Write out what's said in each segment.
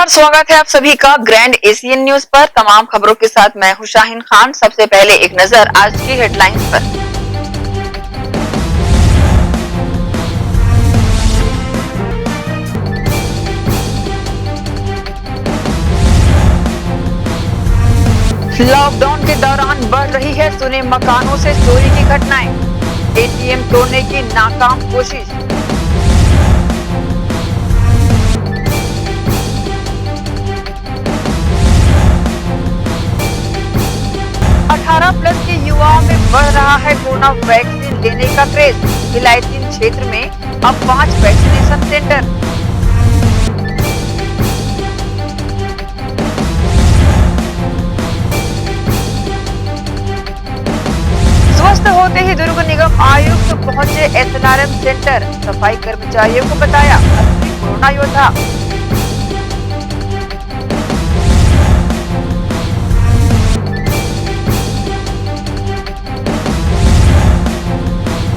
नमस्कार, स्वागत है आप सभी का ग्रैंड एशियन न्यूज पर। तमाम खबरों के साथ मैं हूं शाहीन खान। सबसे पहले एक नजर आज की हेडलाइंस पर। लॉकडाउन के दौरान बढ़ रही है सुने मकानों से चोरी की घटनाएं। एटीएम तोड़ने की नाकाम कोशिश। प्लस के युवाओं में बढ़ रहा है कोरोना वैक्सीन लेने का क्रेज। विलायती क्षेत्र में अब 5 वैक्सीनेशन सेंटर। स्वस्थ होते ही दुर्ग निगम आयुक्त पहुंचे एसएलआरएम सेंटर। सफाई कर्मचारियों को बताया असली कोरोना योद्धा।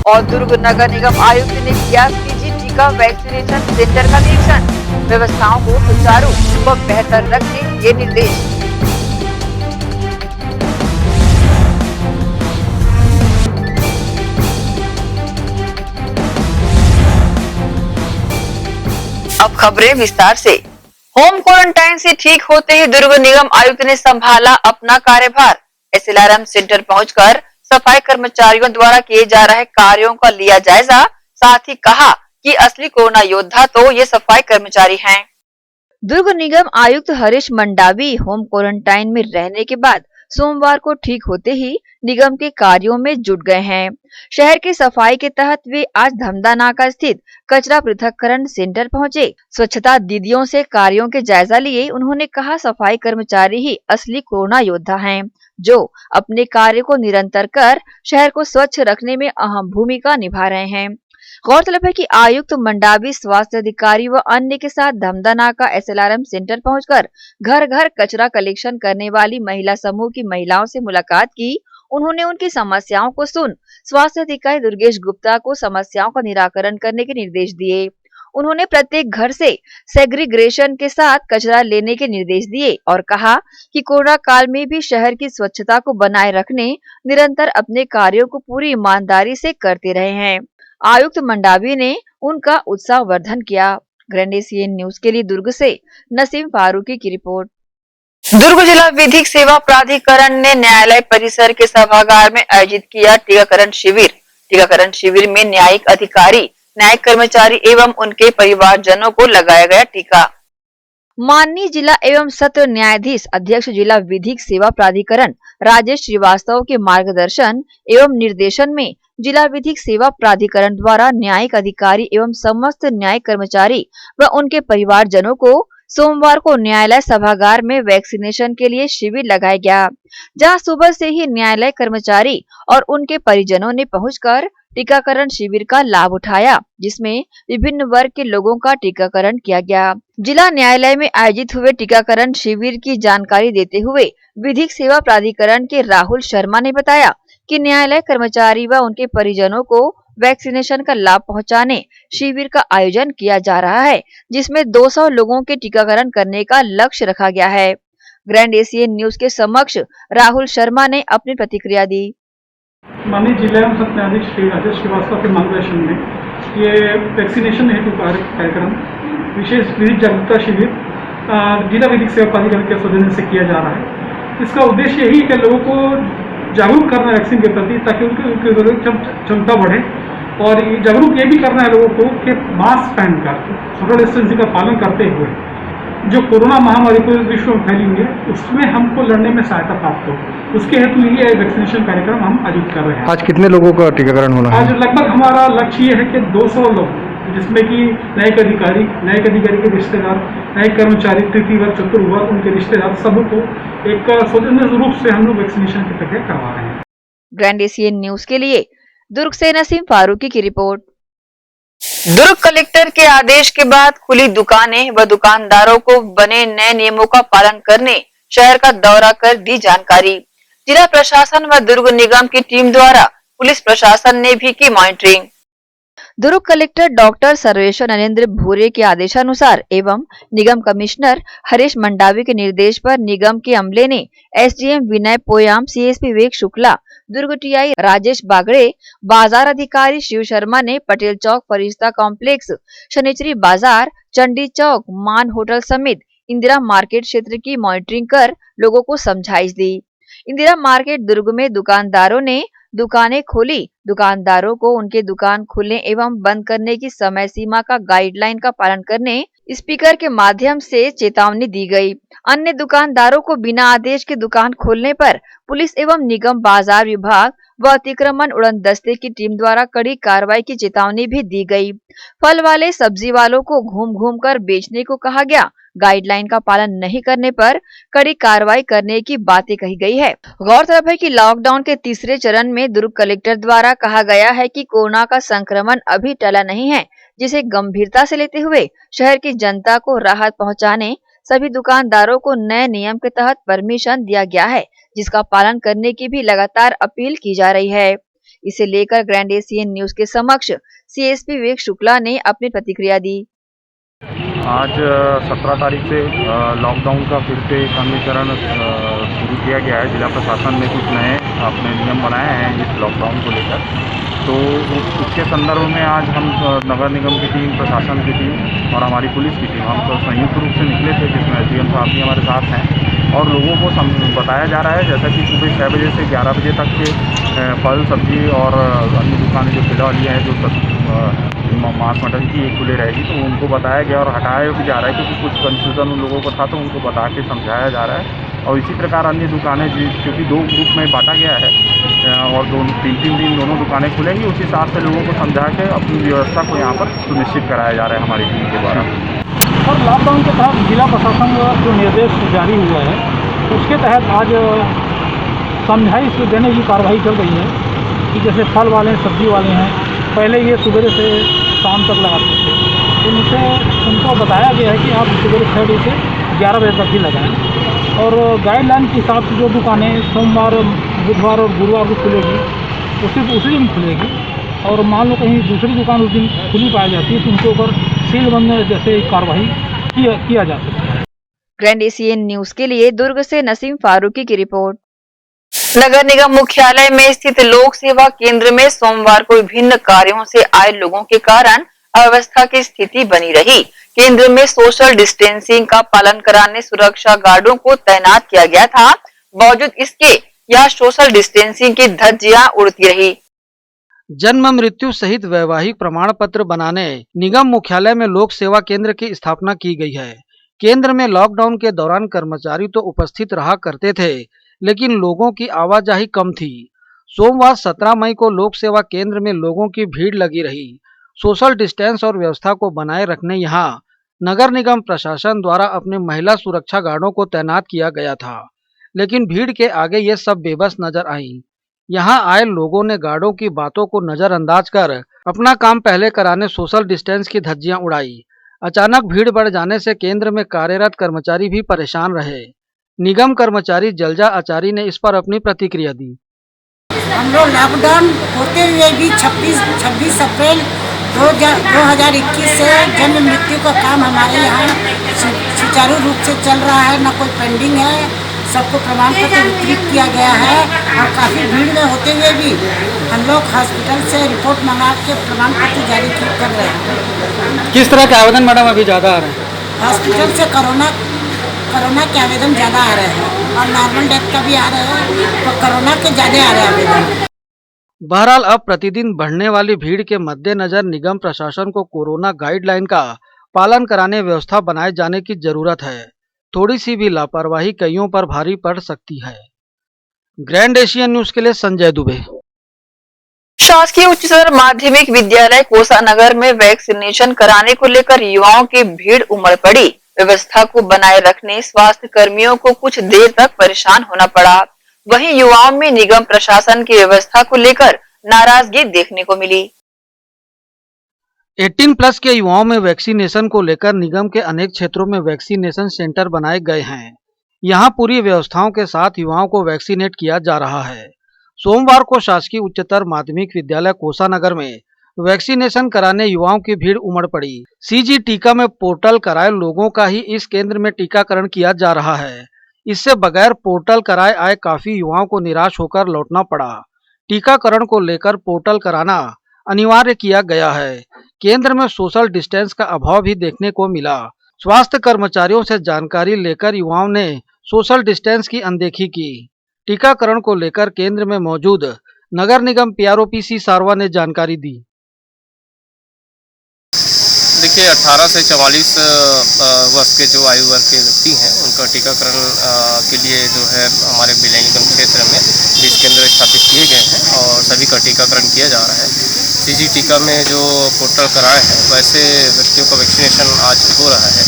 और दुर्ग नगर निगम आयुक्त ने किया सीजी टीका वैक्सीनेशन सेंटर का निरीक्षण। व्यवस्थाओं को सुचारू व बेहतर रखने ये निर्देश। अब खबरें विस्तार से। होम क्वारंटाइन से ठीक होते ही दुर्ग निगम आयुक्त ने संभाला अपना कार्यभार। एसएलआरएम सेंटर पहुंचकर सफाई कर्मचारियों द्वारा किए जा रहे कार्यों का लिया जायजा। साथ ही कहा कि असली कोरोना योद्धा तो ये सफाई कर्मचारी हैं। दुर्ग निगम आयुक्त हरीश मंडावी होम क्वारंटाइन में रहने के बाद सोमवार को ठीक होते ही निगम के कार्यों में जुट गए हैं। शहर की सफाई के तहत वे आज धमदा नाका स्थित कचरा पृथक्करण सेंटर पहुंचे। स्वच्छता दीदियों से कार्यों के जायजा लिए। उन्होंने कहा सफाई कर्मचारी ही असली कोरोना योद्धा हैं, जो अपने कार्य को निरंतर कर शहर को स्वच्छ रखने में अहम भूमिका निभा रहे हैं। गौरतलब है कि आयुक्त मंडावी स्वास्थ्य अधिकारी व अन्य के साथ धमदा नाका एसएलआरएम सेंटर पहुंचकर घर घर कचरा कलेक्शन करने वाली महिला समूह की महिलाओं से मुलाकात की। उन्होंने उनकी समस्याओं को सुन स्वास्थ्य अधिकारी दुर्गेश गुप्ता को समस्याओं का निराकरण करने के निर्देश दिए। उन्होंने प्रत्येक घर से सेग्रीग्रेशन के साथ कचरा लेने के निर्देश दिए और कहा कि कोरोना काल में भी शहर की स्वच्छता को बनाए रखने निरंतर अपने कार्यों को पूरी ईमानदारी से करते रहे हैं। आयुक्त मंडावी ने उनका उत्साह वर्धन किया। ग्रैंड एशियन न्यूज के लिए दुर्ग से नसीम फारूकी की रिपोर्ट। दुर्ग जिला विधिक सेवा प्राधिकरण ने न्यायालय परिसर के सभागार में आयोजित किया टीकाकरण शिविर। टीकाकरण शिविर में न्यायिक अधिकारी, न्यायिक कर्मचारी एवं उनके परिवारजनों को लगाया गया टीका। माननीय जिला एवं सत्र न्यायाधीश अध्यक्ष जिला विधिक सेवा प्राधिकरण राजेश श्रीवास्तव के मार्गदर्शन एवं निर्देशन में जिला विधिक सेवा प्राधिकरण द्वारा न्यायिक अधिकारी एवं समस्त न्यायिक कर्मचारी व उनके परिवारजनों को सोमवार को न्यायालय सभागार में वैक्सीनेशन के लिए शिविर लगाया गया, जहां सुबह से ही न्यायालय कर्मचारी और उनके परिजनों ने पहुंचकर टीकाकरण शिविर का लाभ उठाया, जिसमें विभिन्न वर्ग के लोगों का टीकाकरण किया गया। जिला न्यायालय में आयोजित हुए टीकाकरण शिविर की जानकारी देते हुए विधिक सेवा प्राधिकरण के राहुल शर्मा ने बताया कि न्यायालय कर्मचारी व उनके परिजनों को वैक्सीनेशन का लाभ पहुंचाने शिविर का आयोजन किया जा रहा है, जिसमें 200 लोगों के टीकाकरण करने का लक्ष्य रखा गया है। ग्रैंड एशियन न्यूज के समक्ष राहुल शर्मा ने अपनी प्रतिक्रिया दी। माननीय जिला एवं सत्र न्यायाधीश श्री राजेश श्रीवास्तव के मार्गदर्शन में ये वैक्सीनेशन हेतु कार्यक्रम विशेष विधिक जागरूकता शिविर जिला विधिक सेवा प्राधिकरण के सौजन्य से किया जा रहा है। इसका उद्देश्य यही है कि लोगों को जागरूक करना वैक्सीन के प्रति, ताकि उनकी क्षमता बढ़े। और जागरूक ये भी करना है लोगों को कि मास्क पहनकर सोशल डिस्टेंसिंग का पालन करते हुए जो कोरोना महामारी पूरे विश्व में फैली हुई है उसमें हमको लड़ने में सहायता प्राप्त हो, उसके हेतु ये वैक्सीनेशन कार्यक्रम हम आयोजित कर रहे हैं। आज कितने लोगों का टीकाकरण होना है? आज लगभग हमारा लक्ष्य ये है कि 200 लोग, जिसमें कि न्यायिक अधिकारी के रिश्तेदार, न्यायिक कर्मचारी, तृतीय वर्ग, चतुर्थ वर्ग, उनके रिश्तेदार, सबको एक सौजन्य रूप से हम लोग वैक्सीनेशन की प्रक्रिया करवा रहे हैं। ग्रैंड एशियन न्यूज के लिए दुर्ग से नसीम फारूकी की रिपोर्ट। दुर्ग कलेक्टर के आदेश के बाद खुली दुकानें व दुकानदारों को बने नए नियमों का पालन करने शहर का दौरा कर दी जानकारी। जिला प्रशासन व दुर्ग निगम की टीम द्वारा पुलिस प्रशासन ने भी की मॉनिटरिंग। दुर्ग कलेक्टर डॉक्टर सर्वेश्वर नरेंद्र भूरे के आदेशानुसार एवं निगम कमिश्नर हरीश मंडावी के निर्देश पर निगम के अमले ने एसडीएम विनय पोयाम, सीएसपी विवेक शुक्ला, दुर्ग टीआई राजेश बागड़े, बाजार अधिकारी शिव शर्मा ने पटेल चौक, फरिश्ता कॉम्प्लेक्स, शनिचरी बाजार, चंडी चौक, मान होटल समेत इंदिरा मार्केट क्षेत्र की मॉनिटरिंग कर लोगों को समझाइश दी। इंदिरा मार्केट दुर्ग में दुकानदारों ने दुकानें खोली। दुकानदारों को उनके दुकान खोलने एवं बंद करने की समय सीमा का गाइडलाइन का पालन करने स्पीकर के माध्यम से चेतावनी दी गई। अन्य दुकानदारों को बिना आदेश के दुकान खोलने पर पुलिस एवं निगम बाजार विभाग व अतिक्रमण उड़न दस्ते की टीम द्वारा कड़ी कार्रवाई की चेतावनी भी दी गई। फल वाले, सब्जी वालों को घूम घूम कर बेचने को कहा गया। गाइडलाइन का पालन नहीं करने पर कड़ी कार्रवाई करने की बातें कही गई है। गौरतलब है कि लॉकडाउन के तीसरे चरण में दुर्ग कलेक्टर द्वारा कहा गया है कि कोरोना का संक्रमण अभी टला नहीं है, जिसे गंभीरता से लेते हुए शहर की जनता को राहत पहुंचाने सभी दुकानदारों को नए नियम के तहत परमिशन दिया गया है, जिसका पालन करने की भी लगातार अपील की जा रही है। इसे लेकर ग्रैंड एशियन न्यूज के समक्ष सीएसपी विवेक शुक्ला ने अपनी प्रतिक्रिया दी। आज 17 तारीख से लॉकडाउन का फिर से एक अन्य चरण शुरू किया गया है। जिला प्रशासन ने कुछ नए अपने नियम बनाए हैं इस लॉकडाउन को लेकर, तो उसके संदर्भ में आज हम नगर निगम की टीम, प्रशासन की टीम और हमारी पुलिस की टीम, हम तो संयुक्त रूप से निकले थे, जिसमें एसडीएम साहब भी हमारे साथ हैं। और लोगों को बताया जा रहा है जैसा कि सुबह 6 बजे से 11 बजे तक के फल, सब्जी और अन्य दुकानें जो ठेला वाली हैं, जो मांस मटन की ये खुले रहेगी, तो उनको बताया गया और हटाया भी जा रहा है, क्योंकि कुछ कन्फ्यूज़न उन लोगों को था, तो उनको बता के समझाया जा रहा है। और इसी प्रकार अन्य दुकानें क्योंकि 2 ग्रुप में बांटा गया है और 3-3 दिन दोनों दुकानें खुलेंगी, उस हिसाब से लोगों को समझा के अपनी व्यवस्था को यहाँ पर सुनिश्चित कराया जा रहा है हमारी टीम के द्वारा। और लॉकडाउन के तहत जिला प्रशासन का जो निर्देश जारी हुआ है, उसके तहत आज समझाइश देने की कार्रवाई चल रही है कि जैसे फल वाले, सब्जी वाले हैं, पहले ये सुबह से शाम तक लगाते थे, उनको बताया गया है कि आप सुबह 6 बजे से 11 बजे तक ही लगाएं। और गाइडलाइन के हिसाब से जो दुकानें सोमवार, बुधवार और गुरुवार को खुलेगी, उसी दिन खुलेगी। और मान लो कहीं दूसरी दुकान उस दिन खुली पाई जाती है, तो उनके ऊपर सील बंद जैसे कार्रवाई किया जा सकता है। ग्रैंड एशियन न्यूज के लिए दुर्ग से नसीम फारूकी की रिपोर्ट। नगर निगम मुख्यालय में स्थित लोक सेवा केंद्र में सोमवार को विभिन्न कार्यों से आए लोगों के कारण अव्यवस्था की स्थिति बनी रही। केंद्र में सोशल डिस्टेंसिंग का पालन कराने सुरक्षा गार्डों को तैनात किया गया था। बावजूद इसके यहाँ सोशल डिस्टेंसिंग की धज्जियां उड़ती रही। जन्म, मृत्यु सहित वैवाहिक प्रमाण पत्र बनाने निगम मुख्यालय में लोक सेवा केंद्र की स्थापना की गई है। केंद्र में लॉकडाउन के दौरान कर्मचारी तो उपस्थित रहा करते थे, लेकिन लोगों की आवाजाही कम थी। सोमवार 17 मई को लोक सेवा केंद्र में लोगों की भीड़ लगी रही। सोशल डिस्टेंस और व्यवस्था को बनाए रखने यहाँ नगर निगम प्रशासन द्वारा अपने महिला सुरक्षा गार्डों को तैनात किया गया था, लेकिन भीड़ के आगे ये सब बेबस नजर आई। यहाँ आए लोगों ने गार्डों की बातों को नजरअंदाज कर अपना काम पहले कराने सोशल डिस्टेंस की धज्जियां उड़ाई। अचानक भीड़ बढ़ जाने से केंद्र में कार्यरत कर्मचारी भी परेशान रहे। निगम कर्मचारी जलजा आचारी ने इस पर अपनी प्रतिक्रिया दी। हम लोग लॉकडाउन होते हुए भी 26 अप्रैल 2021 से जन्म मृत्यु का काम हमारे यहाँ सुचारू रूप से चल रहा है, न कोई पेंडिंग है। सबको प्रमाण पत्र वितरित किया गया है और काफ़ी भीड़ में होते हुए भी हम लोग हॉस्पिटल से रिपोर्ट मंगा के प्रमाण पत्र जारी कर रहे हैं। किस तरह के आवेदन मैडम अभी ज़्यादा आ रहे हैं? हॉस्पिटल से कोरोना के आवेदन ज़्यादा आ रहे हैं और नॉर्मल डेथ का भी आ रहे हैं, तो कोरोना के ज़्यादा आ रहे हैं आवेदन। बहरहाल अब प्रतिदिन बढ़ने वाली भीड़ के मद्देनजर निगम प्रशासन को कोरोना गाइडलाइन का पालन कराने व्यवस्था बनाए जाने की जरूरत है। थोड़ी सी भी लापरवाही कईयों पर भारी पड़ सकती है। ग्रैंड एशियन न्यूज के लिए संजय दुबे। शासकीय उच्चतर माध्यमिक विद्यालय कोसानगर में वैक्सीनेशन कराने को लेकर युवाओं की भीड़ उमड़ पड़ी। व्यवस्था को बनाए रखने स्वास्थ्य कर्मियों को कुछ देर तक परेशान होना पड़ा। वहीं युवाओं में निगम प्रशासन की व्यवस्था को लेकर नाराजगी देखने को मिली। 18+ के युवाओं में वैक्सीनेशन को लेकर निगम के अनेक क्षेत्रों में वैक्सीनेशन सेंटर बनाए गए हैं। यहां पूरी व्यवस्थाओं के साथ युवाओं को वैक्सीनेट किया जा रहा है। सोमवार को शासकीय उच्चतर माध्यमिक विद्यालय कोसानगर में वैक्सीनेशन कराने युवाओं की भीड़ उमड़ पड़ी। सीजी टीका में पोर्टल कराए लोगों का ही इस केंद्र में टीकाकरण किया जा रहा है। इससे बगैर पोर्टल कराए आए काफी युवाओं को निराश होकर लौटना पड़ा। टीकाकरण को लेकर पोर्टल कराना अनिवार्य किया गया है। केंद्र में सोशल डिस्टेंस का अभाव भी देखने को मिला। स्वास्थ्य कर्मचारियों से जानकारी लेकर युवाओं ने सोशल डिस्टेंस की अनदेखी की। टीकाकरण को लेकर केंद्र में मौजूद नगर निगम पीआरओपीसी सारवा ने जानकारी दी। देखिए 18 से 44 वर्ष के जो आयु वर्ग के व्यक्ति हैं उनका टीकाकरण के लिए जो है हमारे भिलाई निगम क्षेत्र में 20 केंद्र स्थापित किए गए हैं और सभी का टीकाकरण किया जा रहा है। सीजी टीका में जो पोर्टल कराए हैं वैसे व्यक्तियों का वैक्सीनेशन आज हो रहा है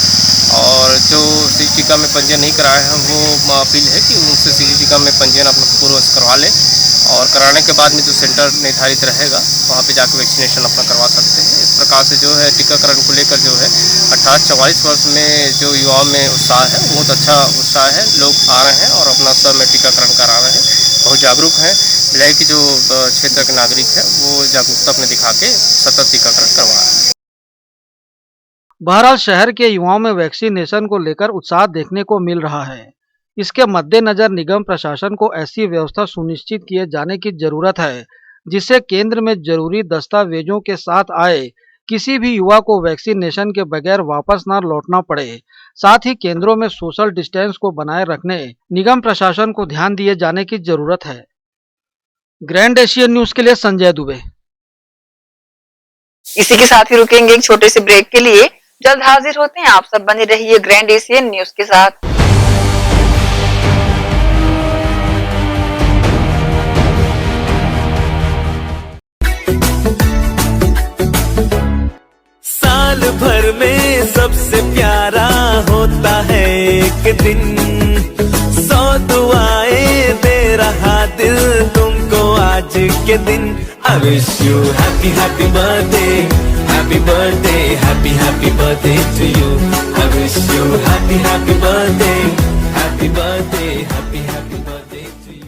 और जो सीजी टीका में पंजीयन नहीं कराए हैं वो अपील है कि उनसे सीजी टीका में पंजीयन अपना पूर्व करवा लें और कराने के बाद में जो सेंटर निर्धारित रहेगा वहाँ पे जाकर वैक्सीनेशन अपना करवा सकते हैं। इस प्रकार से जो है टीकाकरण को लेकर जो है 18-44 वर्ष में जो युवाओं में उत्साह है, बहुत अच्छा उत्साह है। लोग आ रहे हैं और अपना स्वयं में टीकाकरण करा रहे हैं, बहुत जागरूक हैं। भिलाई की जो क्षेत्र के नागरिक है वो जागरूकता अपने दिखा के सतत टीकाकरण करवा रहे हैं। बहरहाल शहर के युवाओं में वैक्सीनेशन को लेकर उत्साह देखने को मिल रहा है। इसके मद्देनजर निगम प्रशासन को ऐसी व्यवस्था सुनिश्चित किए जाने की जरूरत है जिससे केंद्र में जरूरी दस्तावेजों के साथ आए किसी भी युवा को वैक्सीनेशन के बगैर वापस न लौटना पड़े। साथ ही केंद्रों में सोशल डिस्टेंस को बनाए रखने निगम प्रशासन को ध्यान दिए जाने की जरूरत है। ग्रैंड एशियन न्यूज के लिए संजय दुबे। इसी के साथ ही रुकेंगे एक छोटे से ब्रेक के लिए। जल्द हाजिर होते हैं, आप सब बने रहिए ग्रैंड एशियन न्यूज के साथ। साल भर में सबसे प्यारा होता है एक दिन, 100 दुआएं दे रहा दिल तुमको आज के दिन। I wish you happy happy birthday, happy birthday, happy happy birthday to you. I wish you happy happy birthday, happy birthday, happy happy birthday to you.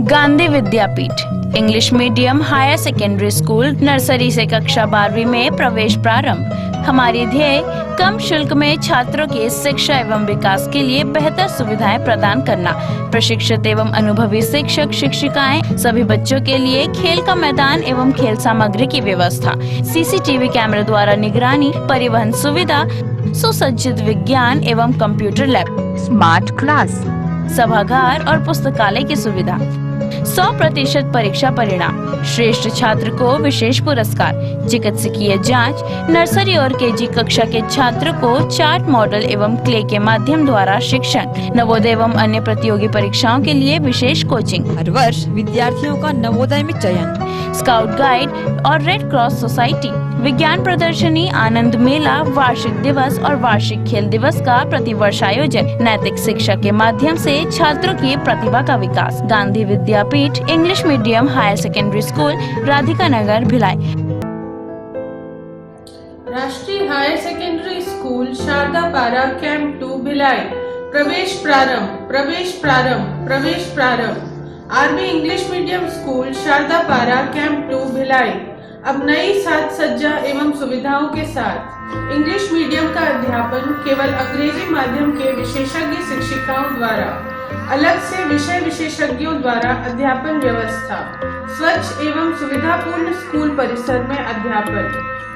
Gandhi Vidyapeeth English medium higher secondary school nursery से कक्षा 12वीं में प्रवेश प्रारंभ। हमारी ध्येय कम शुल्क में छात्रों की शिक्षा एवं विकास के लिए बेहतर सुविधाएं प्रदान करना। प्रशिक्षित एवं अनुभवी शिक्षक शिक्षिकाएं, सभी बच्चों के लिए खेल का मैदान एवं खेल सामग्री की व्यवस्था, सीसीटीवी कैमरे द्वारा निगरानी, परिवहन सुविधा, सुसज्जित विज्ञान एवं कंप्यूटर लैब, स्मार्ट क्लास, सभागार और पुस्तकालय की सुविधा, 100% परीक्षा परिणाम, श्रेष्ठ छात्र को विशेष पुरस्कार, चिकित्सकीय जांच, नर्सरी और केजी कक्षा के छात्र को चार्ट, मॉडल एवं क्ले के माध्यम द्वारा शिक्षण, नवोदय एवं अन्य प्रतियोगी परीक्षाओं के लिए विशेष कोचिंग, हर वर्ष विद्यार्थियों का नवोदय में चयन, स्काउट गाइड और रेड क्रॉस सोसाइटी, विज्ञान प्रदर्शनी, आनंद मेला, वार्षिक दिवस और वार्षिक खेल दिवस का प्रतिवर्ष आयोजन, नैतिक शिक्षा के माध्यम से छात्रों की प्रतिभा का विकास। Gandhi Vidyapeeth English medium higher secondary school, Radhika Nagar, Bhilai. Rashtriya higher secondary school Sharda Para camp 2 Bhilai. प्रवेश प्रारंभ, प्रवेश प्रारंभ, प्रवेश प्रारंभ। Army English medium school Sharda Para camp 2 Bhilai अब नई साज सज्जा एवं सुविधाओं के साथ इंग्लिश मीडियम का अध्यापन केवल अंग्रेजी माध्यम के विशेषज्ञ शिक्षिकाओं द्वारा, अलग से विषय विशेषज्ञों द्वारा अध्यापन व्यवस्था। स्वच्छ एवं सुविधापूर्ण स्कूल परिसर में अध्यापन,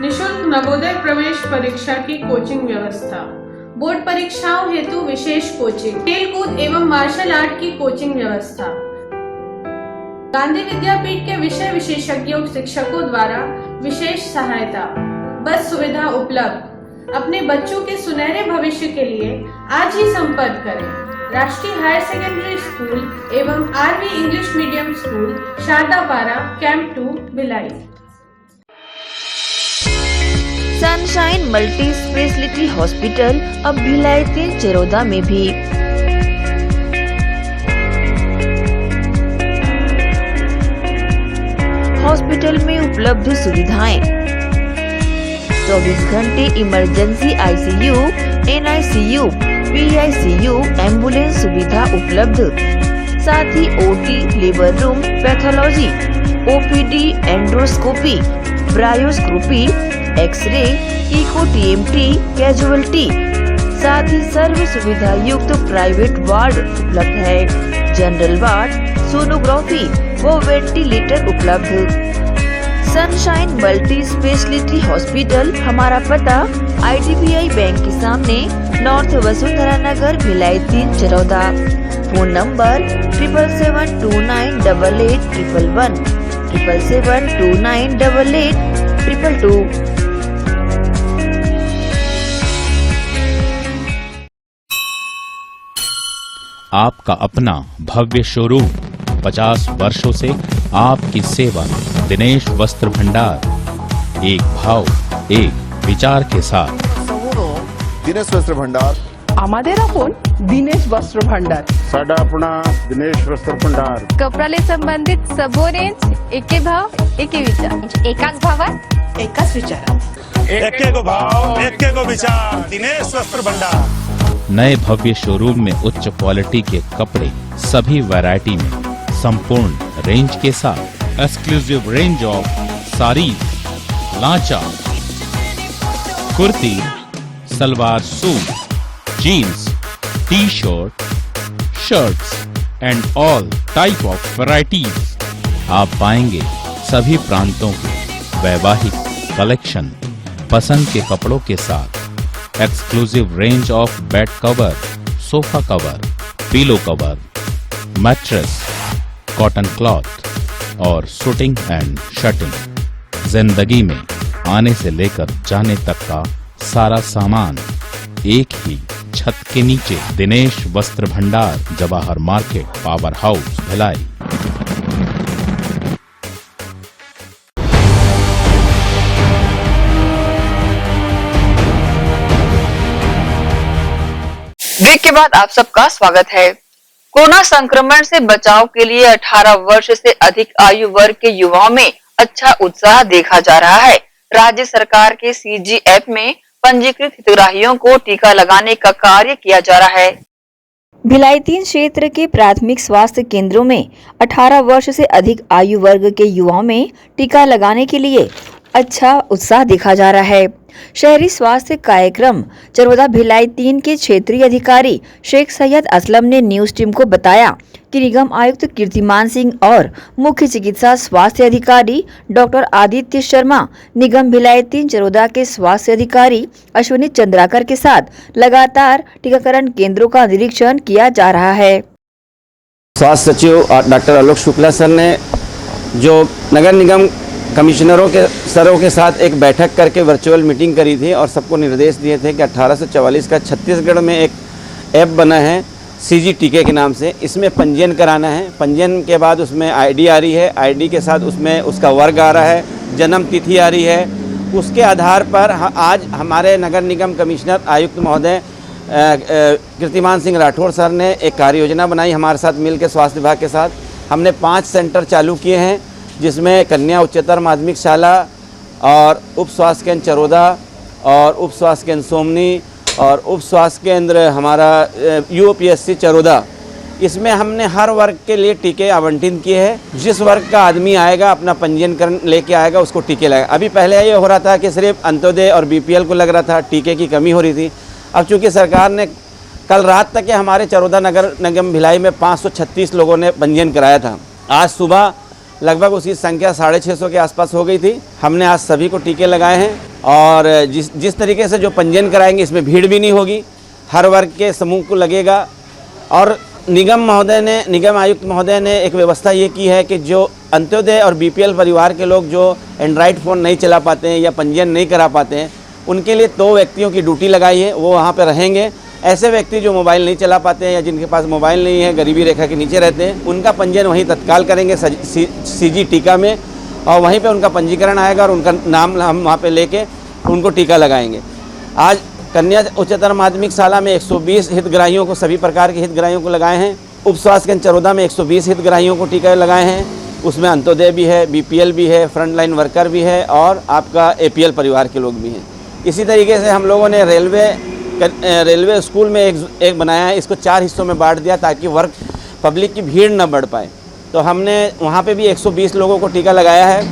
निशुल्क नवोदय प्रवेश परीक्षा की कोचिंग व्यवस्था, बोर्ड परीक्षाओं हेतु विशेष कोचिंग, खेल कूद एवं मार्शल आर्ट की कोचिंग व्यवस्था, गांधी विद्यापीठ के विषय विशेषज्ञों शिक्षकों द्वारा विशेष सहायता, बस सुविधा उपलब्ध। अपने बच्चों के सुनहरे भविष्य के लिए आज ही संपर्क करें राष्ट्रीय हायर सेकेंडरी स्कूल एवं RV English medium school Shardapara camp 2 Bhilai. Sunshine multi speciality hospital अब भिलाई 3 चरोदा में भी। हॉस्पिटल में उपलब्ध सुविधाएं 24 घंटे emergency ICU, NICU, PICU, ambulance सुविधा उपलब्ध। साथ ही OT, labour room, pathology, OPD, endoscopy, bronchoscopy, x ray, echo TMT, casualty, साथ ही सर्व सुविधा युक्त प्राइवेट वार्ड उपलब्ध है। जनरल वार्ड, सोनोग्राफी व वेंटिलेटर उपलब्ध। सनशाइन मल्टी स्पेशलिटी हॉस्पिटल, हमारा पता IDBI बैंक के सामने, north Vasundhara Nagar, Bhilai 3 Charoda. Phone number 7772988811, 7772988822। आपका अपना भव्य शोरूम, 50 वर्षों से आपकी सेवा। दिनेश वस्त्र भंडार, एक भाव एक विचार के साथ। दिनेश वस्त्र भंडार, আমাদের আপন दिनेश वस्त्र भंडार, साडा अपना दिनेश वस्त्र भंडार। कपडाले संबंधित सबो रेंज, एके भाव एके विचार, एकाच भावात एकाच विचारात, एके को भाव एके को विचार, दिनेश वस्त्र भंडार। नए भव्य शोरूम में उच्च क्वालिटी के कपड़े सभी वैरायटी में, संपूर्ण रेंज के साथ। Exclusive range of saris, lancha, kurti, salwar suit, jeans, T shirt, shirts and all type of varieties. आप पाएंगे सभी प्रांतों के वैवाहिक कलेक्शन पसंद के कपड़ों के साथ। Exclusive range of bed cover, sofa cover, pillow cover, mattress, cotton cloth और शूटिंग एंड शर्टिंग। जिंदगी में आने से लेकर जाने तक का सारा सामान एक ही छत के नीचे। दिनेश वस्त्र भंडार, Jawahar market, power house, Bhilai. Break के बाद आप सबका स्वागत है। कोरोना संक्रमण से बचाव के लिए 18 वर्ष से अधिक आयु वर्ग के युवाओं में अच्छा उत्साह देखा जा रहा है। राज्य सरकार के CGF में पंजीकृत हितग्राहियों को टीका लगाने का कार्य किया जा रहा है। भिलाई 3 क्षेत्र के प्राथमिक स्वास्थ्य केंद्रों में 18 वर्ष से अधिक आयु वर्ग के युवाओं में टीका लगाने के लिए अच्छा उत्साह देखा जा रहा है। शहरी स्वास्थ्य कार्यक्रम चरोदा भिलाई 3 के क्षेत्रीय अधिकारी शेख सैयद असलम ने न्यूज टीम को बताया कि निगम आयुक्त कीर्तिमान सिंह और मुख्य चिकित्सा स्वास्थ्य अधिकारी डॉक्टर आदित्य शर्मा, निगम भिलाई 3 चरोदा के स्वास्थ्य अधिकारी अश्विनी चंद्राकर के साथ लगातार टीकाकरण केंद्रों का निरीक्षण किया जा रहा है। स्वास्थ्य सचिव डॉक्टर आलोक शुक्ला सर ने जो नगर निगम कमिश्नरों के सरों के साथ एक बैठक करके वर्चुअल मीटिंग करी थी और सबको निर्देश दिए थे कि 18 से 44 का छत्तीसगढ़ में एक ऐप बना है CG टीके के नाम से। इसमें पंजीयन कराना है। पंजीयन के बाद उसमें ID आ रही है, ID के साथ उसमें उसका वर्ग आ रहा है, जन्म तिथि आ रही है। उसके आधार पर आज हमारे नगर निगम कमिश्नर आयुक्त महोदय कीर्तिमान सिंह राठौर सर ने एक कार्य योजना बनाई हमारे साथ मिलकर स्वास्थ्य विभाग के साथ। हमने 5 सेंटर चालू किए हैं, जिसमें कन्या उच्चतर माध्यमिक शाला और उप स्वास्थ्य केंद्र चरोदा और उप स्वास्थ्य केंद्र सोमनी और उप स्वास्थ्य केंद्र हमारा UPSC चरोदा। इसमें हमने हर वर्ग के लिए टीके आवंटित किए हैं। जिस वर्ग का आदमी आएगा अपना पंजीयन लेके आएगा उसको टीके लगेगा। अभी पहले ये हो रहा था कि सिर्फ अंत्योदय और BPL को लग रहा था, टीके की कमी हो रही थी। अब चूँकि सरकार ने कल रात तक हमारे चरोदा नगर निगम भिलाई में 536 लोगों ने पंजीयन कराया था। आज सुबह लगभग उसकी संख्या 650 के आसपास हो गई थी। हमने आज सभी को टीके लगाए हैं और जिस तरीके से जो पंजीयन कराएंगे इसमें भीड़ भी नहीं होगी, हर वर्ग के समूह को लगेगा। और निगम आयुक्त महोदय ने एक व्यवस्था ये की है कि जो अंत्योदय और बीपीएल परिवार के लोग जो एंड्रॉयड फ़ोन नहीं चला पाते हैं या पंजीयन नहीं करा पाते हैं, उनके लिए 2 व्यक्तियों की ड्यूटी लगाई है, वो वहाँ पर रहेंगे। ऐसे व्यक्ति जो मोबाइल नहीं चला पाते हैं या जिनके पास मोबाइल नहीं है, गरीबी रेखा के नीचे रहते हैं, उनका पंजीयन वहीं तत्काल करेंगे सीजी टीका में, और वहीं पे उनका पंजीकरण आएगा और उनका नाम हम वहाँ पे लेके उनको टीका लगाएंगे। आज कन्या उच्चतर माध्यमिक शाला में 120 हितग्राहियों को, सभी प्रकार के हितग्राहियों को लगाए हैं। उप स्वास्थ्य केंद्र चरोदा में 120 हितग्राहियों को टीका लगाए हैं। उसमें अंत्योदय भी है, बीपीएल भी है, फ्रंट लाइन वर्कर भी है और आपका एपीएल परिवार के लोग भी हैं। इसी तरीके से हम लोगों ने रेलवे स्कूल में एक बनाया है, इसको 4 हिस्सों में बांट दिया ताकि पब्लिक की भीड़ न बढ़ पाए। तो हमने वहाँ पे भी 120 लोगों को टीका लगाया है,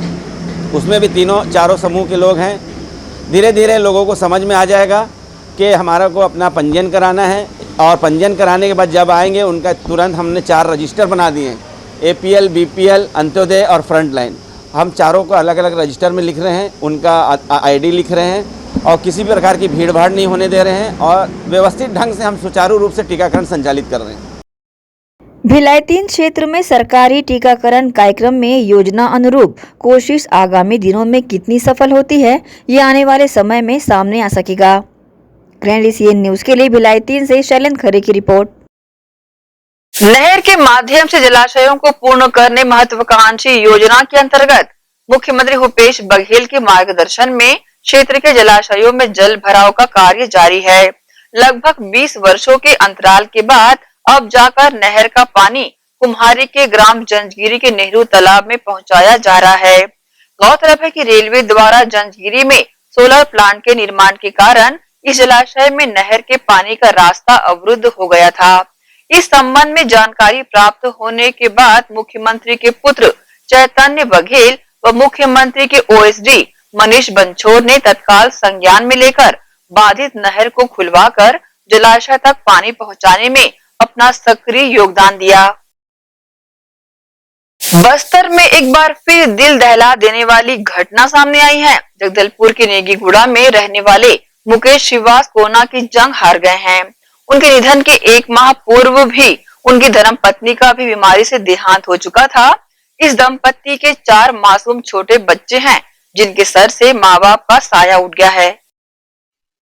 उसमें भी चारों समूह के लोग हैं। धीरे धीरे लोगों को समझ में आ जाएगा कि हमारा को अपना पंजीयन कराना है, और पंजीयन कराने के बाद जब आएंगे उनका तुरंत हमने 4 रजिस्टर बना दिए हैं, एपीएल, बीपीएल, अंत्योदय और फ्रंट लाइन। हम चारों को अलग अलग रजिस्टर में लिख रहे हैं, उनका आईडी लिख रहे हैं और किसी भी प्रकार की भीड़ भाड़ नहीं होने दे रहे हैं, और व्यवस्थित ढंग से हम सुचारू रूप से टीकाकरण संचालित कर रहे हैं। भिलाई 3 क्षेत्र में सरकारी टीकाकरण कार्यक्रम में योजना अनुरूप कोशिश आगामी दिनों में कितनी सफल होती है, ये आने वाले समय में सामने आ सकेगा। ग्रैंड सीएन न्यूज के लिए भिलाई 3 से शैलेंद्र खरे की रिपोर्ट। नहर के माध्यम से जलाशयों को पूर्ण करने महत्वाकांक्षी योजना के अंतर्गत मुख्यमंत्री भूपेश बघेल के मार्गदर्शन में क्षेत्र के जलाशयों में जल भराव का कार्य जारी है। लगभग 20 वर्षों के अंतराल के बाद अब जाकर नहर का पानी कुम्हारी के ग्राम जंजगिरी के नेहरू तालाब में पहुंचाया जा रहा है। गौरतलब है कि रेलवे द्वारा जंजगिरी में सोलर प्लांट के निर्माण के कारण इस जलाशय में नहर के पानी का रास्ता अवरुद्ध हो गया था। इस संबंध में जानकारी प्राप्त होने के बाद मुख्यमंत्री के पुत्र चैतन्य बघेल व मुख्यमंत्री के ओएसडी मनीष बंछोर ने तत्काल संज्ञान में लेकर बाधित नहर को खुलवाकर जलाशय तक पानी पहुंचाने में अपना सक्रिय योगदान दिया। बस्तर में एक बार फिर दिल दहला देने वाली घटना सामने आई है। जगदलपुर के नेगीगुड़ा में रहने वाले मुकेश श्रीवास कोरोना की जंग हार गए हैं। उनके निधन के 1 माह पूर्व भी उनकी धर्मपत्नी का भी बीमारी से देहांत हो चुका था। इस दंपत्ति के 4 मासूम छोटे बच्चे हैं, जिनके सर से माँ बाप का साया उठ गया है।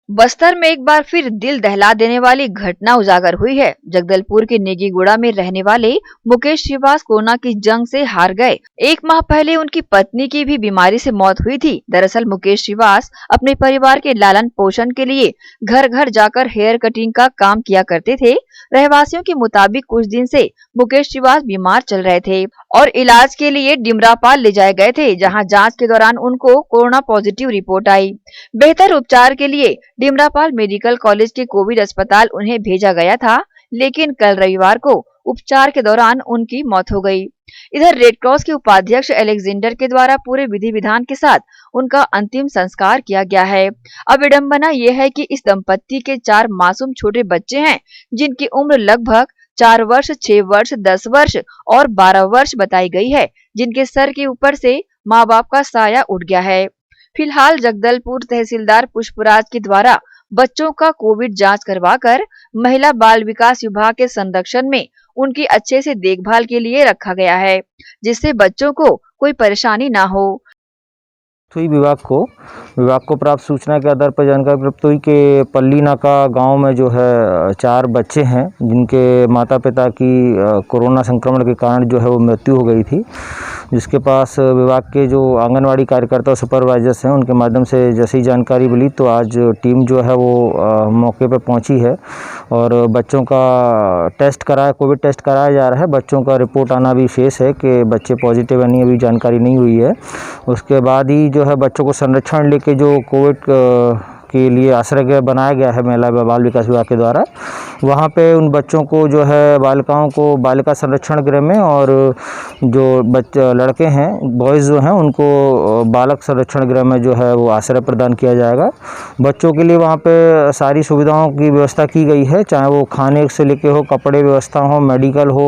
बस्तर में एक बार फिर दिल दहला देने वाली घटना उजागर हुई है। जगदलपुर के नेगीगुड़ा में रहने वाले मुकेश श्रीवास कोरोना की जंग से हार गए। 1 माह पहले उनकी पत्नी की भी बीमारी से मौत हुई थी। दरअसल मुकेश श्रीवास अपने परिवार के लालन पोषण के लिए घर घर जाकर हेयर कटिंग का काम किया करते थे। रहवासियों के मुताबिक कुछ दिन से मुकेश श्रीवास बीमार चल रहे थे और इलाज के लिए डिमरापाल ले जाए गए थे, जहां जांच के दौरान उनको कोरोना पॉजिटिव रिपोर्ट आई। बेहतर उपचार के लिए डिमरापाल मेडिकल कॉलेज के कोविड अस्पताल उन्हें भेजा गया था, लेकिन कल रविवार को उपचार के दौरान उनकी मौत हो गई। इधर रेड क्रॉस के उपाध्यक्ष एलेक्जेंडर के द्वारा पूरे विधि विधान के साथ उनका अंतिम संस्कार किया गया है। अब विडंबना ये है कि इस दंपत्ति के 4 मासूम छोटे बच्चे हैं, जिनकी उम्र लगभग 4 वर्ष, 6 वर्ष, 10 वर्ष और 12 वर्ष बताई गई है, जिनके सर के ऊपर से माँ बाप का साया उठ गया है। फिलहाल जगदलपुर तहसीलदार पुष्पराज के द्वारा बच्चों का कोविड जांच करवाकर महिला बाल विकास विभाग के संरक्षण में उनकी अच्छे से देखभाल के लिए रखा गया है, जिससे बच्चों को कोई परेशानी ना हो। हुई विभाग को प्राप्त सूचना के आधार पर जानकारी प्राप्त हुई कि पल्ली नाका गांव में जो है 4 बच्चे हैं, जिनके माता पिता की कोरोना संक्रमण के कारण जो है वो मृत्यु हो गई थी, जिसके पास विभाग के जो आंगनवाड़ी कार्यकर्ता और सुपरवाइजर्स हैं उनके माध्यम से जैसे ही जानकारी मिली तो आज टीम जो है वो मौके पर पहुंची है और बच्चों का कोविड टेस्ट कराया जा रहा है। बच्चों का रिपोर्ट आना भी शेष है कि बच्चे पॉजिटिव है नहीं, अभी जानकारी नहीं हुई है। उसके बाद ही जो है बच्चों को संरक्षण लेके जो कोविड के लिए आश्रय गृह बनाया गया है महिला व बाल विकास विभाग के द्वारा। वहाँ पे उन बच्चों को जो है बालिकाओं को बालिका संरक्षण गृह में, और जो लड़के हैं बॉयज़ जो हैं उनको बालक संरक्षण गृह में जो है वो आश्रय प्रदान किया जाएगा। बच्चों के लिए वहाँ पे सारी सुविधाओं की व्यवस्था की गई है, चाहे वो खाने से लेके हो, कपड़े व्यवस्था हो, मेडिकल हो,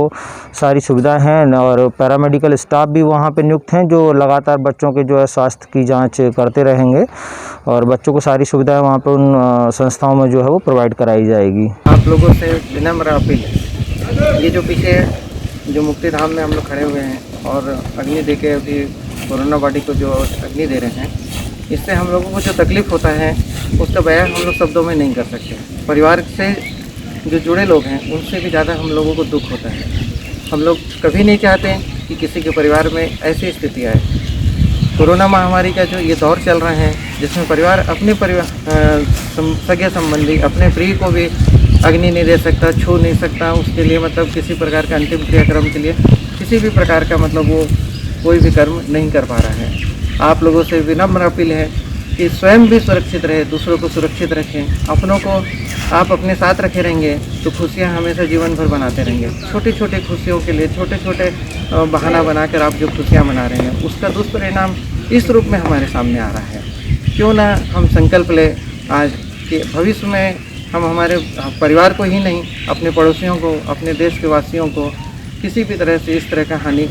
सारी सुविधाएं हैं। और पैरामेडिकल स्टाफ भी वहाँ पे नियुक्त हैं जो लगातार बच्चों के जो है स्वास्थ्य की जांच करते रहेंगे, और बच्चों को सारी सुविधाएं वहाँ पे उन संस्थाओं में जो है वो प्रोवाइड कराई जाएगी। आप लोगों से विनम्र अपील है, ये जो पीछे जो मुक्ति धाम में हम लोग खड़े हुए हैं और अग्नि दे के अभी कोरोना बॉडी को जो अग्नि दे रहे हैं, इससे हम लोगों को जो तकलीफ़ होता है उसका बयान हम लोग शब्दों में नहीं कर सकते। परिवार से जो जुड़े लोग हैं उनसे भी ज़्यादा हम लोगों को दुख होता है। हम लोग कभी नहीं चाहते कि किसी के परिवार में ऐसी स्थिति आए। कोरोना महामारी का जो ये दौर चल रहा है जिसमें परिवार अपने सगे संबंधी अपने प्रिय को भी अग्नि नहीं दे सकता, छू नहीं सकता, उसके लिए मतलब किसी प्रकार का अंतिम क्रियाक्रम के लिए किसी भी प्रकार का मतलब वो कोई भी कर्म नहीं कर पा रहा है। आप लोगों से विनम्र अपील है कि स्वयं भी सुरक्षित रहे, दूसरों को सुरक्षित रखें। अपनों को आप अपने साथ रखे रहेंगे तो खुशियां हमेशा जीवन भर बनाते रहेंगे। छोटी छोटी खुशियों के लिए छोटे छोटे बहाना बनाकर आप जो खुशियां मना रहे हैं उसका दुष्परिणाम इस रूप में हमारे सामने आ रहा है। क्यों ना हम संकल्प लें आज कि भविष्य में हम हमारे परिवार को ही नहीं, अपने पड़ोसियों को, अपने देश के वासियों को किसी भी तरह से इस तरह का हानि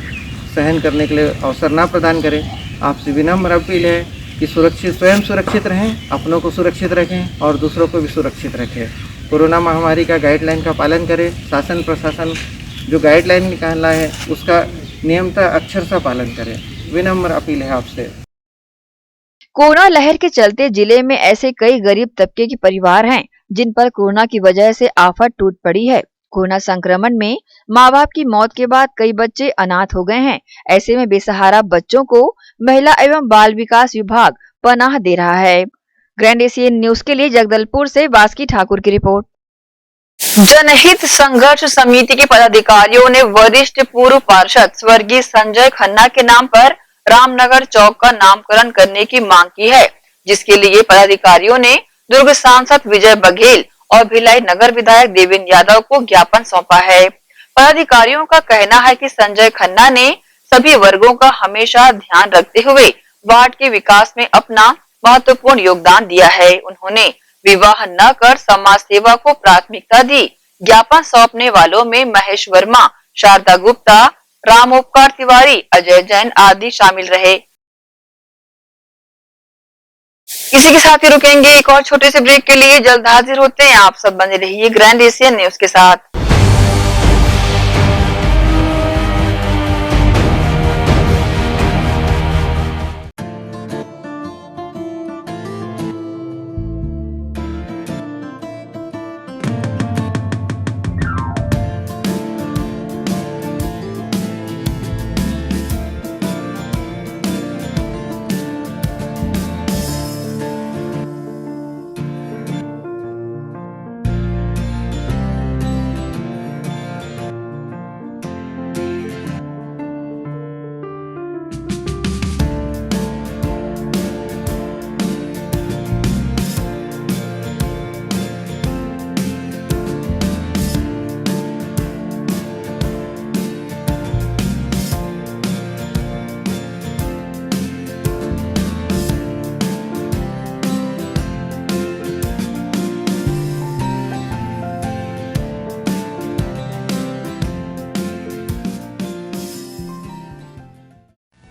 सहन करने के लिए अवसर ना प्रदान करें। आपसे विनम्र अपील है कि स्वयं सुरक्षित रहें, अपनों को सुरक्षित रखें और दूसरों को भी सुरक्षित रखें। कोरोना महामारी का गाइडलाइन का पालन करें। शासन प्रशासन जो गाइडलाइन निकाला है उसका नियमतः अक्षरशः पालन करें। विनम्र अपील है आपसे। कोरोना लहर के चलते जिले में ऐसे कई गरीब तबके के परिवार हैं जिन पर कोरोना की वजह से आफत टूट पड़ी है। कोरोना संक्रमण में माँ बाप की मौत के बाद कई बच्चे अनाथ हो गए हैं। ऐसे में बेसहारा बच्चों को महिला एवं बाल विकास विभाग पनाह दे रहा है। ग्रैंड एशियन न्यूज के लिए जगदलपुर से बास्की ठाकुर की रिपोर्ट। जनहित संघर्ष समिति के पदाधिकारियों ने वरिष्ठ पूर्व पार्षद स्वर्गीय संजय खन्ना के नाम पर रामनगर चौक का नामकरण करने की मांग की है, जिसके लिए पदाधिकारियों ने दुर्ग सांसद विजय बघेल और भिलाई नगर विधायक देवेंद्र यादव को ज्ञापन सौंपा है। पदाधिकारियों का कहना है कि संजय खन्ना ने सभी वर्गों का हमेशा ध्यान रखते हुए वार्ड के विकास में अपना महत्वपूर्ण योगदान दिया है। उन्होंने विवाह न कर समाज सेवा को प्राथमिकता दी। ज्ञापन सौंपने वालों में महेश वर्मा, शारदा गुप्ता, राम उपकार तिवारी, अजय जैन आदि शामिल रहे। इसी के साथ ही रुकेंगे एक और छोटे से ब्रेक के लिए। जल्द हाजिर होते हैं। आप सब बने रहिए ग्रैंड एशियन न्यूज के साथ।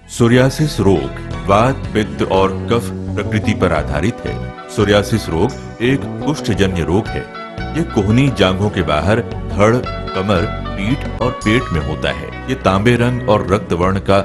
सोरियासिस रोग वात, पित्त और कफ प्रकृति पर आधारित है। सोरियासिस रोग एक कुष्ठजन्य रोग है। ये कोहनी जांघों के बाहर धड़, कमर, पीठ और पेट में होता है। ये तांबे रंग और रक्त वर्ण का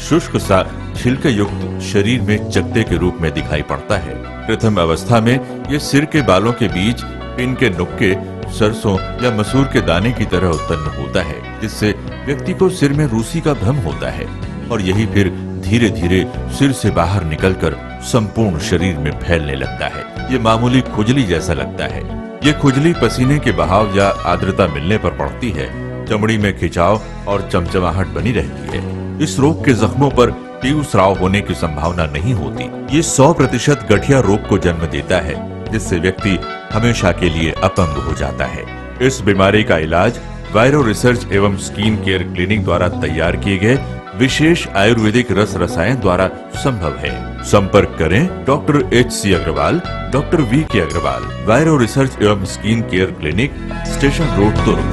शुष्क सा छिलके युक्त शरीर में चकत्ते के रूप में दिखाई पड़ता है। प्रथम अवस्था में ये सिर के बालों के बीच पिन के नुक्के, सरसों या मसूर के दाने की तरह उत्पन्न होता है, जिससे व्यक्ति को सिर में रूसी का भ्रम होता है और यही फिर धीरे धीरे सिर से बाहर निकलकर संपूर्ण शरीर में फैलने लगता है। ये मामूली खुजली जैसा लगता है। ये खुजली पसीने के बहाव या आर्द्रता मिलने पर पड़ती है। चमड़ी में खिंचाव और चमचमाहट बनी रहती है। इस रोग के जख्मों पर तीव्र स्राव होने की संभावना नहीं होती। ये 100% गठिया रोग को जन्म देता है। जिससे व्यक्ति हमेशा के लिए अपंग हो जाता है। इस बीमारी का इलाज वायरो रिसर्च एवं स्किन केयर क्लिनिक द्वारा तैयार किए गए विशेष आयुर्वेदिक रस रसायन द्वारा संभव है। संपर्क करें doctor HC Agrawal, doctor VK Agrawal, Viro research एवं skin care clinic, station road, Durg.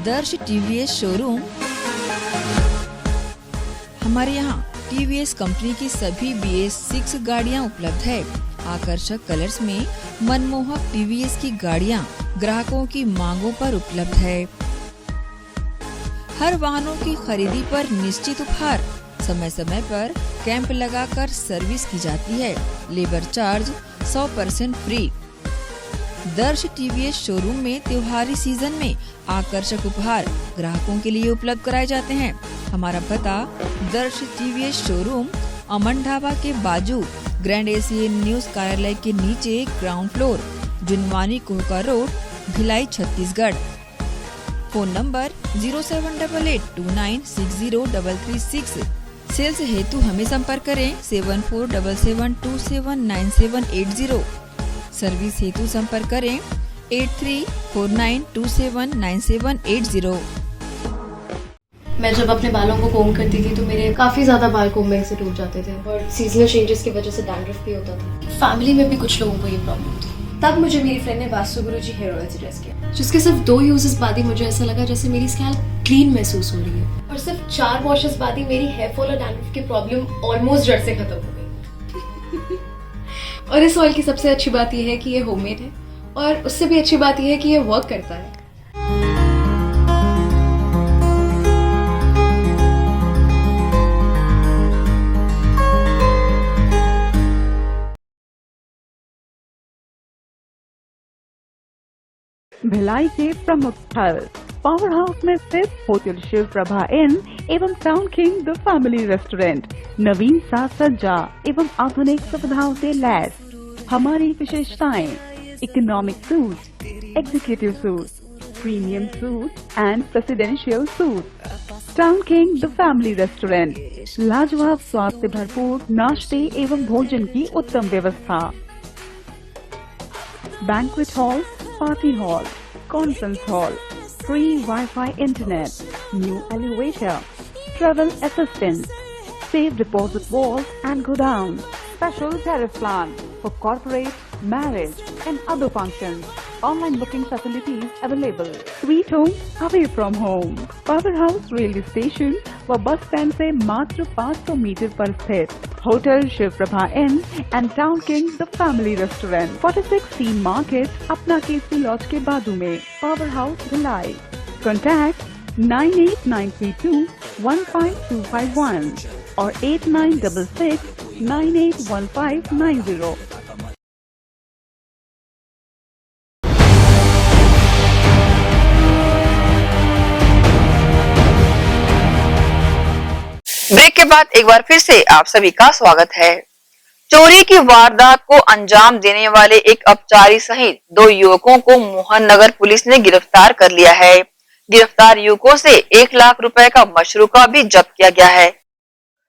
Darsh TVS showroom. हमारे यहाँ TVS कंपनी की सभी BS6 गाड़ियाँ उपलब्ध है। आकर्षक कलर्स में मनमोहक TVS की गाड़ियाँ ग्राहकों की मांगों पर उपलब्ध है। हर वाहनों की खरीदी पर निश्चित उपहार। समय समय पर कैंप लगाकर सर्विस की जाती है। Labour charge 100% free. दर्श TVS शोरूम में त्योहारी सीजन में आकर्षक उपहार ग्राहकों के लिए उपलब्ध कराए जाते हैं। हमारा पता दर्श TVS शोरूम अमन ढाबा के बाजू ग्रैंड एशियन न्यूज कार्यालय के नीचे ground floor, Junwani Kohka road, Bhilai, Chhattisgarh. Phone number 07882960336। Sales हेतु हमें संपर्क करें 7477279780। सर्विस हेतु संपर्क करें 8349279780। मैं जब अपने बालों को कोम करती थी तो मेरे काफी ज्यादा बाल कोम्बिंग से टूट जाते थे और सीजनल चेंजेस की वजह से डैंड्रफ भी होता था। फैमिली में भी कुछ लोगों को ये प्रॉब्लम थी। तब मुझे मेरी फ्रेंड ने वास्तु गुरुजी हेयर ऑयल सजेस्ट किया, जिसके सिर्फ 2 यूजेस बाद ही मुझे ऐसा लगा जैसे मेरी स्कैल्प क्लीन महसूस हो रही है और सिर्फ 4 वॉशेस बाद ही मेरी हेयर फॉल और डैंड्रफ की प्रॉब्लम ऑलमोस्ट जड़ से खत्म हो गई। और इस ऑयल की सबसे अच्छी बात यह है कि ये होममेड है और उससे भी अच्छी बात यह है कि ये वर्क करता है। भिलाई के प्रमुख स्थल पावर हाउस में स्थित होटल शिव प्रभा इन एवं Town king the family restaurant नवीन साज सज्जा एवं आधुनिक सुविधाओं से लैस। हमारी विशेषताएं economic suite, executive suite, premium suite and presidential suite. Town king the family restaurant, लाजवाब स्वाद से भरपूर नाश्ते एवं भोजन की उत्तम व्यवस्था। Banquet hall, party hall, conference hall, free Wi-Fi internet, new elevator, travel assistance, safe deposit vault and godown, special tariff plan for corporate, marriage and other functions. Online booking facilities available. Sweet home away from home. Power House railway station व bus stand से मात्र 500 metre पर स्थित hotel Shiv Prabha inn and town king the family restaurant 46 सीन market, अपना KC laws के बाजू में। Power house Bhilai. कॉन्टैक्ट 9892215251 और 8966981590। ब्रेक के बाद एक बार फिर से आप सभी का स्वागत है। चोरी की वारदात को अंजाम देने वाले एक अपचारी सहित 2 युवकों को मोहन नगर पुलिस ने गिरफ्तार कर लिया है। गिरफ्तार युवकों से 1 लाख रुपए का मशरूका भी जब्त किया गया है।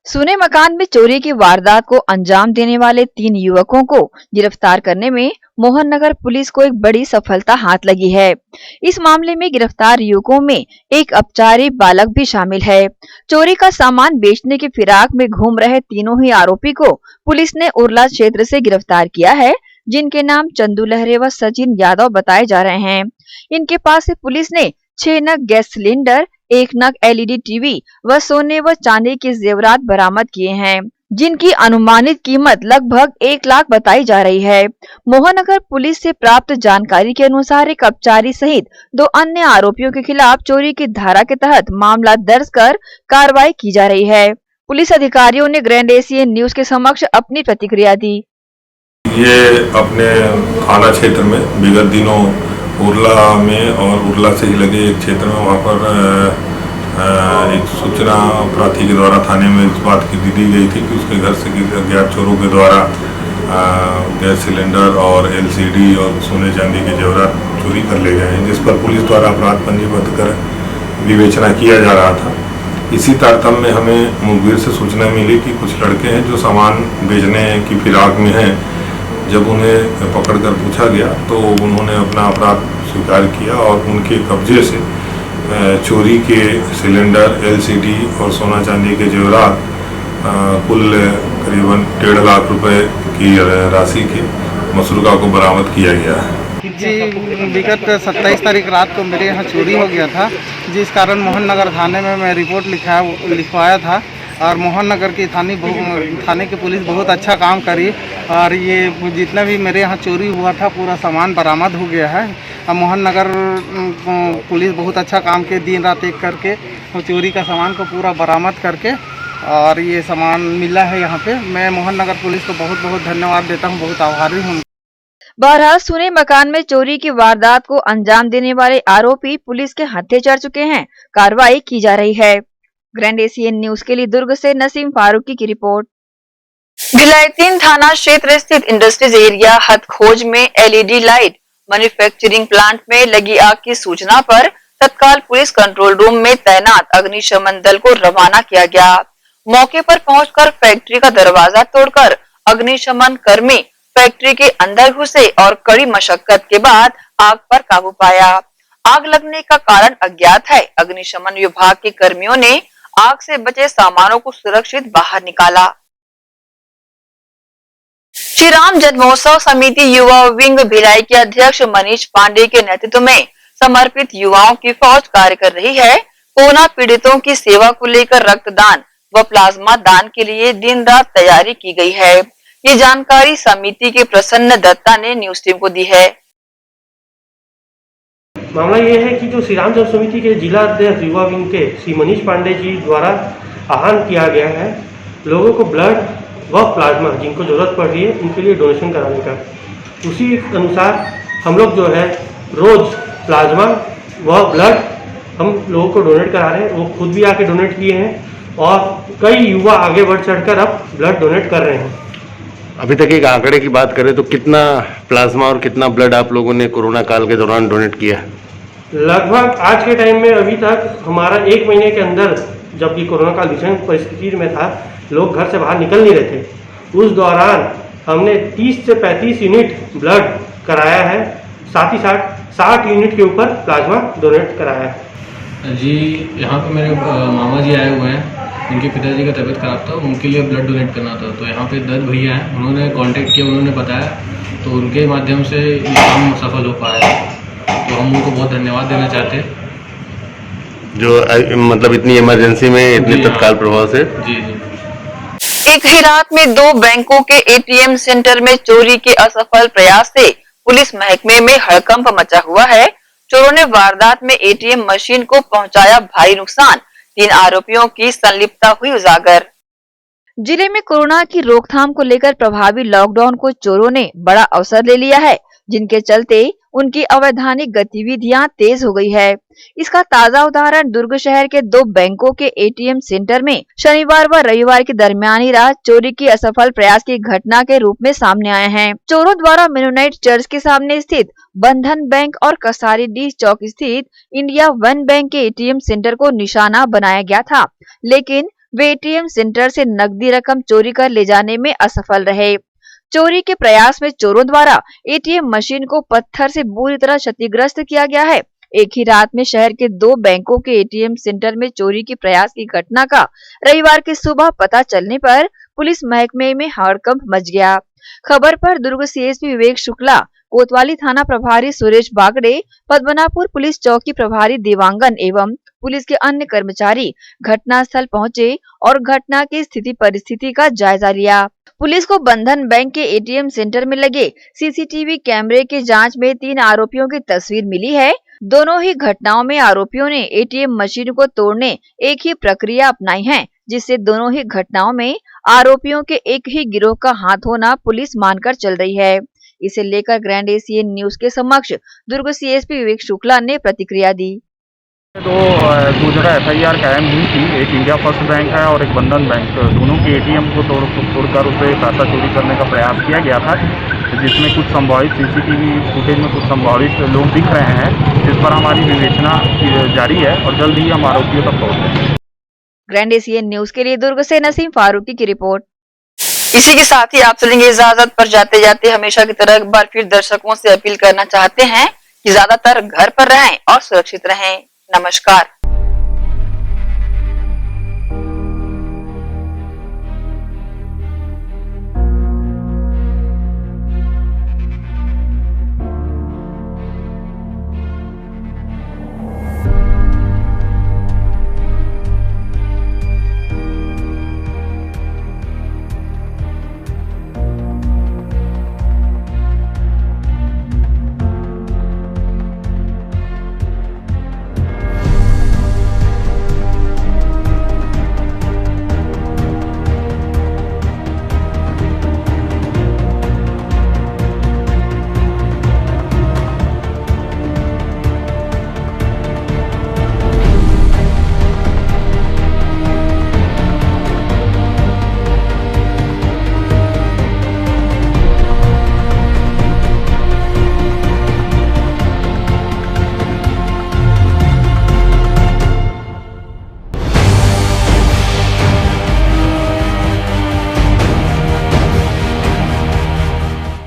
सुने मकान में चोरी की वारदात को अंजाम देने वाले 3 युवकों को गिरफ्तार करने में मोहन नगर पुलिस को एक बड़ी सफलता हाथ लगी है। इस मामले में गिरफ्तार युवकों में एक अपचारी बालक भी शामिल है। चोरी का सामान बेचने की फिराक में घूम रहे तीनों ही आरोपी को पुलिस ने उरला क्षेत्र से गिरफ्तार किया है, जिनके नाम चंदू लहरे व सचिन यादव बताए जा रहे हैं। इनके पास से पुलिस ने 6 नग गैस सिलेंडर, 1 नग LED टीवी व सोने व चांदी के जेवरात बरामद किए हैं, जिनकी अनुमानित कीमत लगभग 1 लाख बताई जा रही है। मोहननगर पुलिस से प्राप्त जानकारी के अनुसार एक अपचारी सहित 2 अन्य आरोपियों के खिलाफ चोरी की धारा के तहत मामला दर्ज कर कार्रवाई की जा रही है। पुलिस अधिकारियों ने ग्रैंड एशियन न्यूज के समक्ष अपनी प्रतिक्रिया दी। ये अपने थाना क्षेत्र में विगत दिनों उरला में और उरला से ही लगे एक क्षेत्र में वहाँ पर एक सूचना अपराधी के द्वारा थाने में इस बात की दी गई थी कि उसके घर से अज्ञात चोरों के द्वारा गैस सिलेंडर और LCD और सोने चांदी के जेवरात चोरी कर ले गए हैं, जिस पर पुलिस द्वारा अपराध पंजीबद्ध कर विवेचना किया जा रहा था। इसी तारतम्य में हमें मुखबिर से सूचना मिली कि कुछ लड़के हैं जो सामान बेचने की फिराक में हैं, जब उन्हें पकड़कर पूछा गया तो उन्होंने अपना अपराध स्वीकार किया और उनके कब्जे से चोरी के सिलेंडर, एलसीडी और सोना चांदी के जेवरात कुल करीबन 1.5 लाख रुपए की राशि के मसरूका को बरामद किया गया है। जी, विगत 27 तारीख रात को मेरे यहाँ चोरी हो गया था, जिस कारण मोहन नगर थाने में मैं रिपोर्ट लिखवाया था और मोहन नगर की थाने की पुलिस बहुत अच्छा काम करी और ये जितना भी मेरे यहाँ चोरी हुआ था पूरा सामान बरामद हो गया है। और मोहन नगर पुलिस बहुत अच्छा काम के दिन रात एक करके चोरी का सामान को पूरा बरामद करके और ये सामान मिला है यहाँ पे। मैं मोहन नगर पुलिस को बहुत बहुत धन्यवाद देता हूँ, बहुत आभारी हूँ। बहरहाल सुने मकान में चोरी की वारदात को अंजाम देने वाले आरोपी पुलिस के हत्थे चढ़ चुके हैं। कार्रवाई की जा रही है। ग्रैंड एशियन न्यूज के लिए दुर्ग से नसीम फारूकी की रिपोर्ट। भिलाई 3 थाना क्षेत्र स्थित इंडस्ट्रीज एरिया हथखोज में एलईडी लाइट मैन्युफैक्चरिंग प्लांट में लगी आग की सूचना पर तत्काल पुलिस कंट्रोल रूम में तैनात अग्निशमन दल को रवाना किया गया। मौके पर पहुंचकर फैक्ट्री का दरवाजा तोड़कर अग्निशमन कर्मी फैक्ट्री के अंदर घुसे और कड़ी मशक्कत के बाद आग पर काबू पाया। आग लगने का कारण अज्ञात है। अग्निशमन विभाग के कर्मियों ने आग से बचे सामानों को सुरक्षित बाहर निकाला। श्री राम जन्मोत्सव समिति युवा विंग भिलाई के अध्यक्ष मनीष पांडे के नेतृत्व में समर्पित युवाओं की फौज कार्य कर रही है। कोरोना पीड़ितों की सेवा को लेकर रक्तदान व प्लाज्मा दान के लिए दिन रात तैयारी की गई है। ये जानकारी समिति के प्रसन्न दत्ता ने न्यूज टीम को दी है। मामला ये है कि जो श्री राम जन्म समिति के जिला अध्यक्ष युवा विंग के श्री मनीष पांडे जी द्वारा आह्वान किया गया है लोगों को ब्लड व प्लाज्मा जिनको जरूरत पड़ रही है उनके लिए डोनेशन कराने का। उसी अनुसार हम लोग जो है रोज प्लाज्मा व ब्लड हम लोगों को डोनेट करा रहे हैं। वो खुद भी आके डोनेट किए हैं और कई युवा आगे बढ़ चढ़कर अब ब्लड डोनेट कर रहे हैं। अभी तक एक आंकड़े की बात करें तो कितना प्लाज्मा और कितना ब्लड आप लोगों ने कोरोना काल के दौरान डोनेट किया? लगभग आज के टाइम में अभी तक हमारा 1 महीने के अंदर, जब ये कोरोना काल भीषण परिस्थिति में था, लोग घर से बाहर निकल नहीं रहे थे, उस दौरान हमने 30 से 35 यूनिट ब्लड कराया है, साथ ही साथ 60 यूनिट के ऊपर प्लाज्मा डोनेट कराया है। जी, यहाँ पे मेरे मामा जी आए हुए हैं, उनके पिताजी का तबीयत खराब था, उनके लिए ब्लड डोनेट करना था। तो यहाँ पे दत्त भैया हैं, उन्होंने कांटेक्ट किया, उन्होंने बताया, तो उनके माध्यम से ये काम सफल हो पाया। तो हम उनको बहुत धन्यवाद देना चाहते हैं जो मतलब इतनी इमरजेंसी में इतने तत्काल प्रभाव से। जी। एक ही रात में 2 बैंकों के एटीएम सेंटर में चोरी के असफल प्रयास से पुलिस महकमे में हड़कंप मचा हुआ है। चोरों ने वारदात में एटीएम मशीन को पहुंचाया भारी नुकसान। 3 आरोपियों की संलिप्तता हुई उजागर। जिले में कोरोना की रोकथाम को लेकर प्रभावी लॉकडाउन को चोरों ने बड़ा अवसर ले लिया है, जिनके चलते उनकी अवैधानिक गतिविधियां तेज हो गई है। इसका ताजा उदाहरण दुर्ग शहर के 2 बैंकों के एटीएम सेंटर में शनिवार व रविवार की दरमियानी रात चोरी की असफल प्रयास की घटना के रूप में सामने आए हैं। चोरों द्वारा मेनोनाइट चर्च के सामने स्थित बंधन बैंक और कसारी डी चौक स्थित इंडिया वन बैंक के एटीएम सेंटर को निशाना बनाया गया था, लेकिन वे एटीएम सेंटर से नकदी रकम चोरी कर ले जाने में असफल रहे। चोरी के प्रयास में चोरों द्वारा एटीएम मशीन को पत्थर से बुरी तरह क्षतिग्रस्त किया गया है। एक ही रात में शहर के 2 बैंकों के एटीएम सेंटर में चोरी की प्रयास की घटना का रविवार की सुबह पता चलने पर पुलिस महकमे में हड़कंप मच गया। खबर पर दुर्ग सीएसपी विवेक शुक्ला, कोतवाली थाना प्रभारी सुरेश बागड़े, पद्मनापुर पुलिस चौकी प्रभारी देवांगन एवं पुलिस के अन्य कर्मचारी घटनास्थल पहुंचे और घटना की स्थिति परिस्थिति का जायजा लिया। पुलिस को बंधन बैंक के एटीएम सेंटर में लगे सीसीटीवी कैमरे के जांच में 3 आरोपियों की तस्वीर मिली है। दोनों ही घटनाओं में आरोपियों ने एटीएम मशीन को तोड़ने एक ही प्रक्रिया अपनाई है, जिससे दोनों ही घटनाओं में आरोपियों के एक ही गिरोह का हाथ होना पुलिस मानकर चल रही है। इसे लेकर ग्रैंड एशियन न्यूज के समक्ष दुर्ग सीएसपी विवेक शुक्ला ने प्रतिक्रिया दी। 2 जगह FIR कायम हुई थी। एक इंडिया फर्स्ट बैंक है और एक बंधन बैंक। दोनों के एटीएम को तोड़कर उसे पैसा चोरी करने का प्रयास किया गया था, जिसमें कुछ संभावित सीसीटीवी फुटेज में कुछ संभावित लोग दिख रहे हैं, जिस पर हमारी विवेचना जारी है और जल्द ही हम आरोपियों तक पहुँचेंगे। ग्रैंड एशियन न्यूज के लिए दुर्ग से नसीम फारूकी की रिपोर्ट। इसी के साथ ही आप चलेंगे इजाजत पर। जाते जाते हमेशा की तरह एक बार फिर दर्शकों से अपील करना चाहते हैं कि ज्यादातर घर पर रहें और सुरक्षित रहें। नमस्कार।